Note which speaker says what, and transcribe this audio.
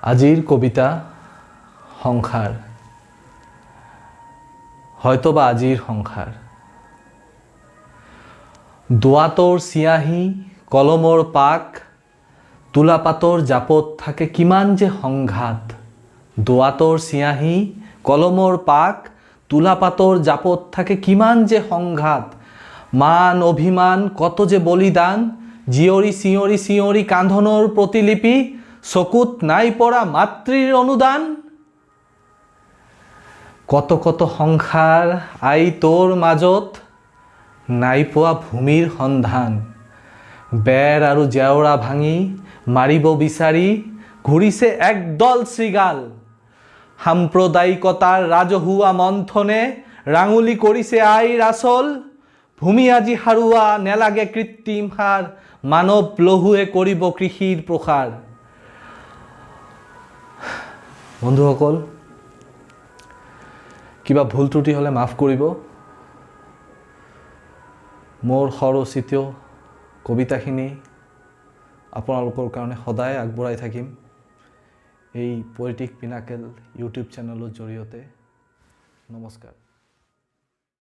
Speaker 1: আজিৰ কবিতা সংসাৰ হয়তোবা আজিৰ সংসাৰ দোৱাতৰ চিয়াহী কলমৰ পাক তুলাপাতৰ জাপত থাকে কিমান যে সংঘাত দোৱাতৰ চিয়াহী কলমৰ পাক তুলাপাতৰ জাপত থাকে কিমান যে সংঘাত মান অভিমান কত যে বলিদান জিয়ৰী চিয়ৰী চিয়ৰী কান্ধনৰ প্ৰতিলিপি চকুত নাই পৰা মাতৃৰ অনুদান কত কত সংসাৰ আই তোৰ মাজত নাই পোৱা ভূমিৰ সন্ধান বেৰ আৰু জেওৰা ভাঙি মাৰিব বিচাৰি ঘূৰিছে একদল শৃগাল সাম্প্ৰদায়িকতাৰ ৰাজহুৱা মন্থনে ৰাঙুলি কৰিছে আইৰ আচল ভূমি আজি হাৰুৱা নেলাগে কৃত্ৰিম সাৰ মানৱ লহুৱে কৰিব কৃষিৰ প্ৰসাৰ বন্ধুসকল কিবা ভুল ত্ৰুটি হলে মাফ কৰিব মোৰ স্বৰচিত কবিতাখিনি আপোনালোকৰ কাৰণে সদায় আগবঢ়াই থাকিম এই পয়েটিক পিনাকেল ইউটিউব চেনেলৰ জৰিয়তে নমস্কাৰ